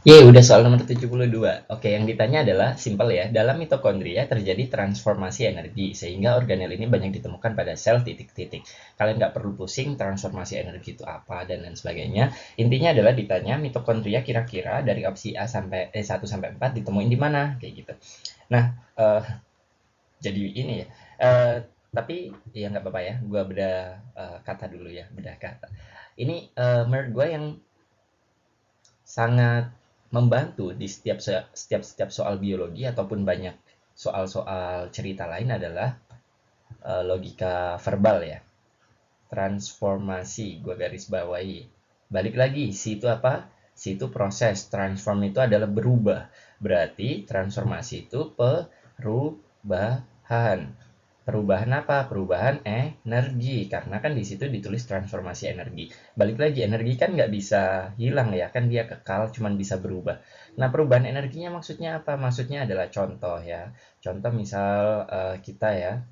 Ye, udah soal nomor 72. Oke, yang ditanya adalah simpel ya. Dalam mitokondria terjadi transformasi energi, sehingga organel ini banyak ditemukan pada sel titik-titik. Kalian nggak perlu pusing transformasi energi itu apa dan lain sebagainya. Intinya adalah ditanya mitokondria kira-kira dari opsi A sampai 1 sampai 4 ditemuin di mana, kayak gitu. Nah, eh, jadi ini ya. Eh, tapi ya nggak apa-apa ya. Gua beda kata dulu ya, beda kata. Ini menurut gue yang sangat membantu di setiap soal biologi ataupun banyak soal-soal cerita lain adalah logika verbal ya. Transformasi, gue garis bawahi. Balik lagi, si itu apa? Si itu proses, transform itu adalah berubah. Berarti transformasi itu perubahan. Perubahan apa? Perubahan energi. Karena kan di situ ditulis transformasi energi. Balik lagi, energi kan nggak bisa hilang ya, kan dia kekal, cuman bisa berubah. Nah, perubahan energinya maksudnya apa? Maksudnya adalah contoh ya. Contoh misal kita ya,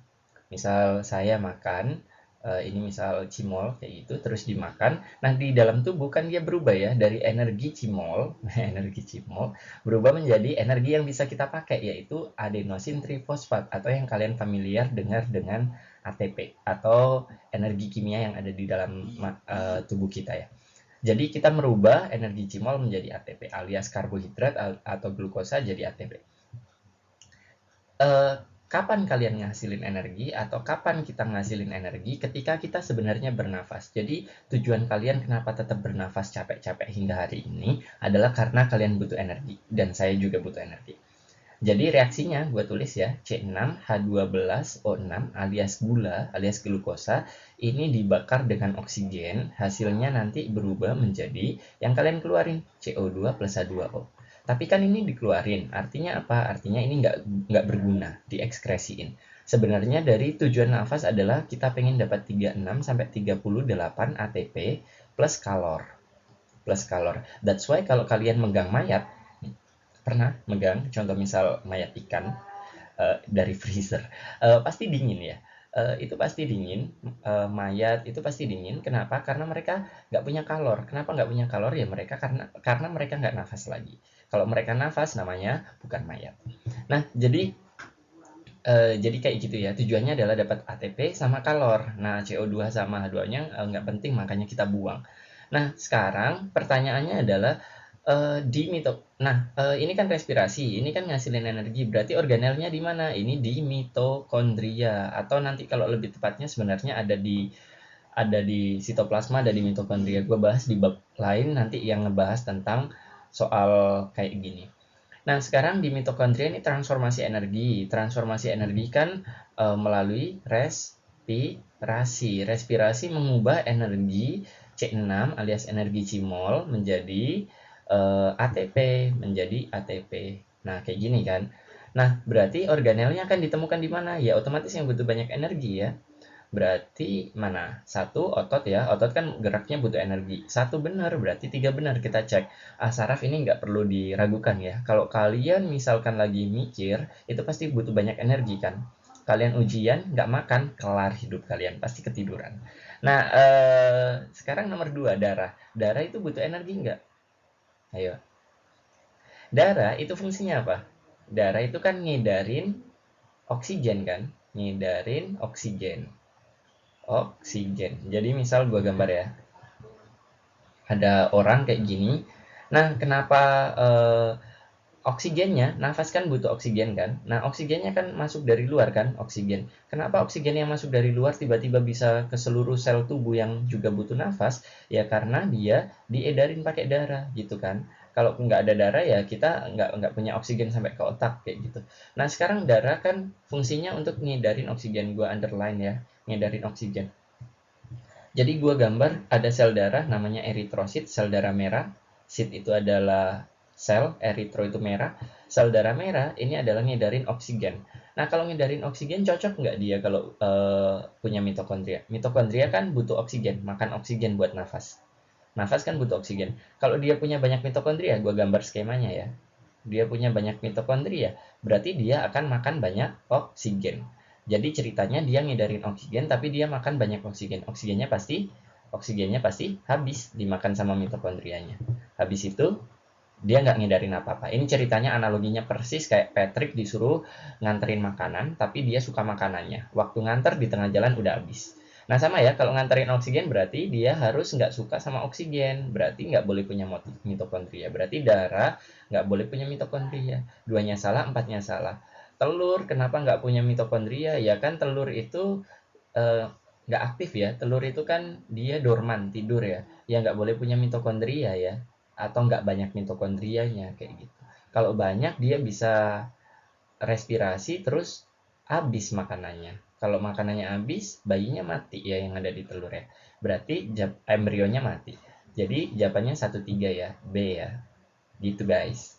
misal saya makan, ini misal cimol kayak gitu, terus dimakan. Nah, di dalam tubuh kan dia berubah ya, dari energi cimol, energi cimol, berubah menjadi energi yang bisa kita pakai, yaitu adenosin trifosfat, atau yang kalian familiar dengar dengan ATP, atau energi kimia yang ada di dalam tubuh kita ya. Jadi kita merubah energi cimol menjadi ATP, alias karbohidrat atau glukosa jadi ATP. eh, Kapan kalian ngasilin energi atau kapan kita ngasilin energi ketika kita sebenarnya bernafas. Jadi tujuan kalian kenapa tetap bernafas capek-capek hingga hari ini adalah karena kalian butuh energi dan saya juga butuh energi. Jadi reaksinya gue tulis ya, C6H12O6 alias gula alias glukosa ini dibakar dengan oksigen, hasilnya nanti berubah menjadi yang kalian keluarin CO2 plus H2O. Tapi kan ini dikeluarin, artinya apa? Artinya ini nggak berguna, diekskresiin. Sebenarnya dari tujuan nafas adalah kita pengen dapat 36 sampai 38 ATP plus kalor. Plus kalor. That's why kalau kalian megang mayat, pernah megang contoh misal mayat ikan dari freezer, pasti dingin ya. Itu pasti dingin, mayat itu pasti dingin. Kenapa? Karena mereka nggak punya kalor. Kenapa nggak punya kalor? Ya mereka karena mereka nggak nafas lagi. Kalau mereka nafas namanya bukan mayat. Nah, jadi kayak gitu ya. Tujuannya adalah dapat ATP sama kalor. Nah, CO2 sama H2-nya nggak penting, makanya kita buang. Nah, sekarang pertanyaannya adalah ini kan respirasi, ini kan ngasilin energi. Berarti organelnya di mana? Ini di mitokondria, atau nanti kalau lebih tepatnya sebenarnya ada di sitoplasma, ada di mitokondria. Gue bahas di bab lain nanti yang ngebahas tentang soal kayak gini. Nah, sekarang di mitokondria ini transformasi energi. Transformasi energi kan melalui respirasi. Respirasi mengubah energi C6 alias energi cimol menjadi ATP, menjadi ATP. Nah, kayak gini kan. Nah, berarti organelnya akan ditemukan di mana? Ya, otomatis yang butuh banyak energi ya. Berarti mana? Satu otot ya, otot kan geraknya butuh energi. Satu benar, berarti tiga benar. Kita cek. Saraf ini nggak perlu diragukan ya. Kalau kalian misalkan lagi mikir, itu pasti butuh banyak energi kan. Kalian ujian, nggak makan, kelar hidup kalian. Pasti ketiduran. Nah, sekarang nomor dua, darah. Darah itu butuh energi nggak? Ayo. Darah itu fungsinya apa? Darah itu kan ngedarin oksigen kan? Ngedarin oksigen. Oksigen. Jadi misal gua gambar ya, ada orang kayak gini. Nah, kenapa oksigennya, nafas kan butuh oksigen kan? Nah, oksigennya kan masuk dari luar kan, oksigen. Kenapa oksigen yang masuk dari luar tiba-tiba bisa ke seluruh sel tubuh yang juga butuh nafas? Ya karena dia diedarin pakai darah gitu kan. Kalau nggak ada darah ya kita nggak punya oksigen sampai ke otak kayak gitu. Nah, sekarang darah kan fungsinya untuk ngedarin oksigen. Gua underline ya, ngedarin oksigen. Jadi gua gambar ada sel darah namanya eritrosit, sel darah merah. Sit itu adalah sel, eritro itu merah. Sel darah merah ini adalah ngedarin oksigen. Nah, kalau ngedarin oksigen cocok nggak dia kalau punya mitokondria? Mitokondria kan butuh oksigen, makan oksigen buat nafas. Nafas kan butuh oksigen. Kalau dia punya banyak mitokondria, gua gambar skemanya ya. Dia punya banyak mitokondria, berarti dia akan makan banyak oksigen. Jadi ceritanya dia ngedarin oksigen, tapi dia makan banyak oksigen. Oksigennya pasti habis dimakan sama mitokondrianya. Habis itu Dia nggak ngindarin apa-apa. Ini ceritanya analoginya persis kayak Patrick disuruh nganterin makanan, tapi dia suka makanannya. Waktu nganter di tengah jalan udah habis. Nah sama ya, kalau nganterin oksigen berarti dia harus nggak suka sama oksigen. Berarti nggak boleh punya mitokondria. Berarti darah nggak boleh punya mitokondria. Duanya salah, empatnya salah. Telur kenapa nggak punya mitokondria? Ya kan telur itu eh, nggak aktif ya. Telur itu kan dia dorman, tidur ya. Ya nggak boleh punya mitokondria ya. Atau nggak banyak mitokondrianya kayak gitu. Kalau banyak dia bisa respirasi terus habis makanannya. Kalau makanannya habis, bayinya mati ya yang ada di telur ya. Berarti embrionya mati. Jadi jawabannya 1-3 ya, B ya. Gitu guys.